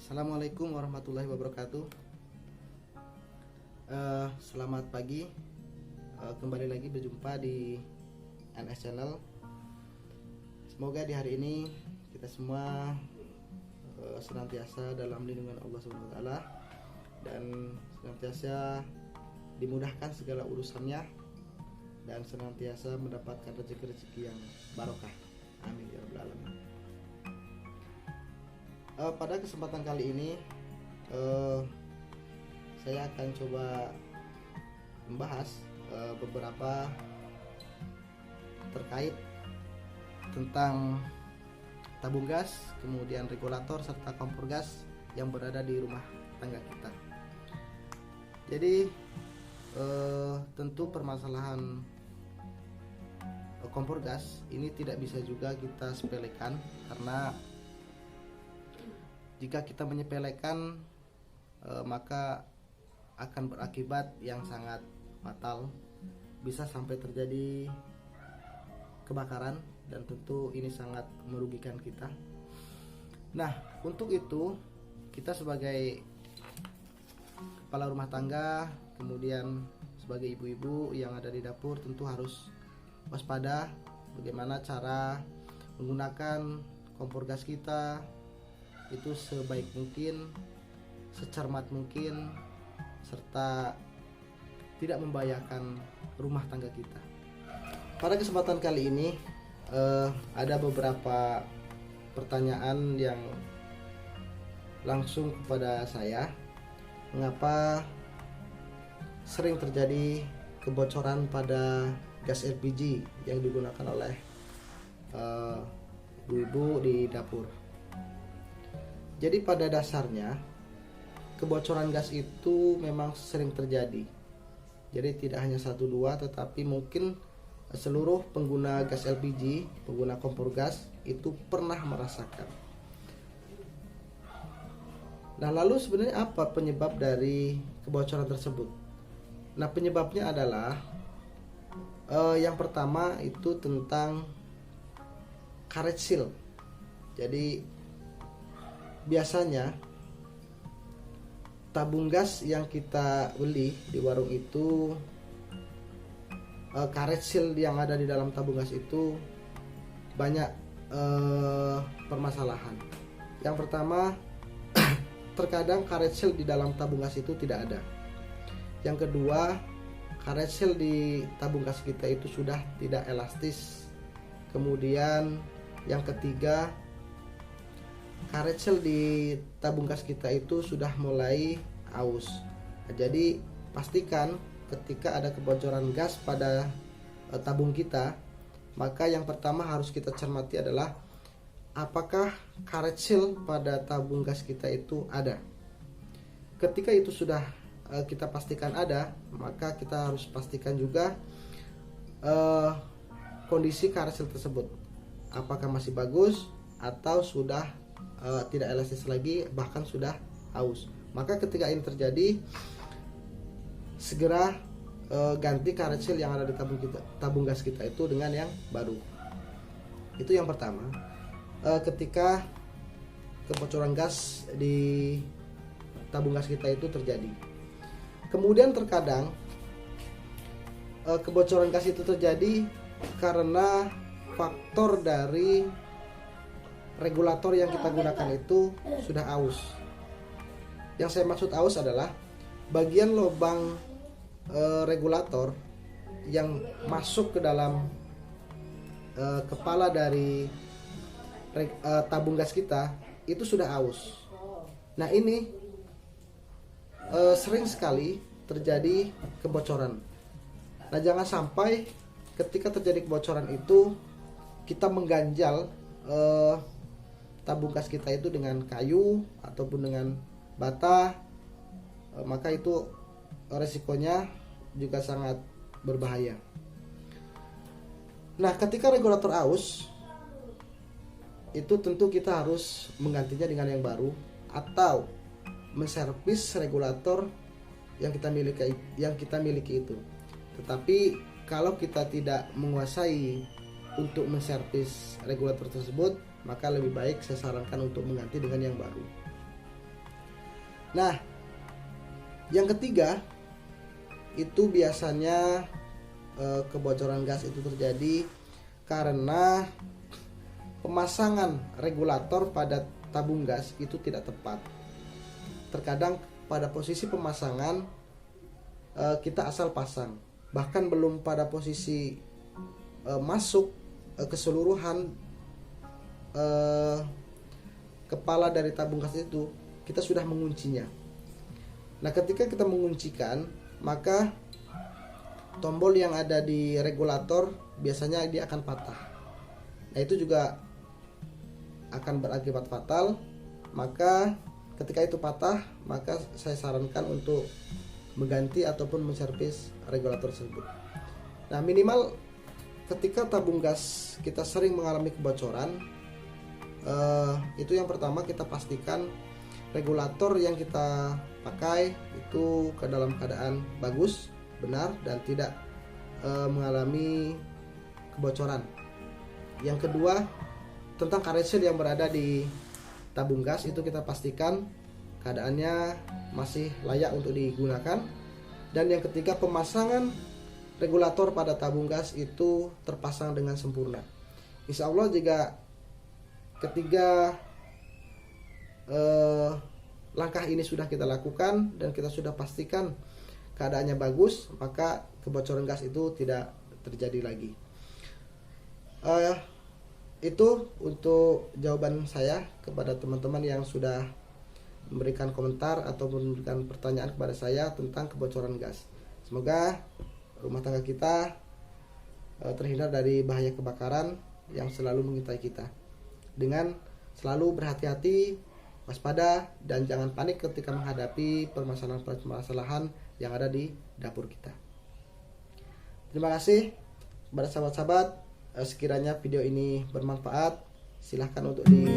Assalamualaikum warahmatullahi wabarakatuh. Selamat pagi. Kembali lagi berjumpa di NS Channel. Semoga di hari ini kita semua senantiasa dalam lindungan Allah SWT dan senantiasa dimudahkan segala urusannya dan senantiasa mendapatkan rezeki-rezeki yang barokah. Amin ya rabbal alamin. Pada kesempatan kali ini saya akan coba membahas beberapa terkait tentang tabung gas, kemudian regulator serta kompor gas yang berada di rumah tangga kita. Jadi tentu permasalahan kompor gas ini tidak bisa juga kita sepelekan, karena jika kita menyepelekan maka akan berakibat yang sangat fatal, bisa sampai terjadi kebakaran dan tentu ini sangat merugikan kita. Nah, untuk itu kita sebagai kepala rumah tangga, kemudian sebagai ibu-ibu yang ada di dapur tentu harus waspada bagaimana cara menggunakan kompor gas kita itu sebaik mungkin, secermat mungkin, serta tidak membahayakan rumah tangga kita. Pada kesempatan kali ini ada beberapa pertanyaan yang langsung kepada saya. Mengapa sering terjadi kebocoran pada gas LPG yang digunakan oleh ibu-ibu di dapur? Jadi pada dasarnya kebocoran gas itu memang sering terjadi. Jadi tidak hanya satu dua, tetapi mungkin seluruh pengguna gas LPG, pengguna kompor gas itu pernah merasakan. Nah, lalu sebenarnya apa penyebab dari kebocoran tersebut? Nah, penyebabnya adalah yang pertama itu tentang karet seal. Jadi biasanya tabung gas yang kita beli di warung itu, karet seal yang ada di dalam tabung gas itu banyak permasalahan. Yang pertama, terkadang karet seal di dalam tabung gas itu tidak ada. Yang kedua, karet seal di tabung gas kita itu sudah tidak elastis. Kemudian yang ketiga, karet seal di tabung gas kita itu sudah mulai aus. Jadi pastikan ketika ada kebocoran gas pada tabung kita, maka yang pertama harus kita cermati adalah apakah karet seal pada tabung gas kita itu ada. Ketika itu sudah kita pastikan ada, maka kita harus pastikan juga kondisi karet seal tersebut, apakah masih bagus atau sudah tidak elastis lagi, bahkan sudah aus. Maka ketika ini terjadi, segera ganti karet seal yang ada di tabung gas kita itu dengan yang baru. Itu yang pertama. Ketika kebocoran gas di tabung gas kita itu terjadi. Kemudian terkadang kebocoran gas itu terjadi karena faktor dari regulator yang kita gunakan itu sudah aus. Yang saya maksud aus adalah bagian lubang regulator yang masuk ke dalam kepala dari tabung gas kita itu sudah aus. Nah, ini sering sekali terjadi kebocoran. Nah, jangan sampai ketika terjadi kebocoran itu kita mengganjal tabung gas kita itu dengan kayu ataupun dengan bata, maka itu resikonya juga sangat berbahaya. Nah, ketika regulator aus, itu tentu kita harus menggantinya dengan yang baru atau menservis regulator yang kita miliki itu. Tetapi kalau kita tidak menguasai untuk menservis regulator tersebut, maka lebih baik saya sarankan untuk mengganti dengan yang baru. Nah, yang ketiga itu biasanya kebocoran gas itu terjadi karena pemasangan regulator pada tabung gas itu tidak tepat. Terkadang pada posisi pemasangan kita asal pasang, bahkan belum pada posisi masuk keseluruhan kepala dari tabung gas itu, kita sudah menguncinya. Nah, ketika kita menguncikan, maka tombol yang ada di regulator biasanya dia akan patah. Nah, itu juga akan berakibat fatal. Maka ketika itu patah, maka saya sarankan untuk mengganti ataupun menservis regulator tersebut. Nah, minimal ketika tabung gas kita sering mengalami kebocoran, itu yang pertama kita pastikan regulator yang kita pakai itu ke dalam keadaan bagus, benar, dan tidak mengalami kebocoran. Yang kedua, tentang karetsil yang berada di tabung gas itu kita pastikan keadaannya masih layak untuk digunakan. Dan yang ketiga, pemasangan regulator pada tabung gas itu terpasang dengan sempurna. Insya Allah jika ketiga langkah ini sudah kita lakukan dan kita sudah pastikan keadaannya bagus, maka kebocoran gas itu tidak terjadi lagi. Itu untuk jawaban saya kepada teman-teman yang sudah memberikan komentar atau memberikan pertanyaan kepada saya tentang kebocoran gas. Semoga rumah tangga kita terhindar dari bahaya kebakaran yang selalu mengintai kita, dengan selalu berhati-hati, waspada, dan jangan panik ketika menghadapi permasalahan-permasalahan yang ada di dapur kita. Terima kasih kepada sahabat-sahabat. Sekiranya video ini bermanfaat, silahkan untuk di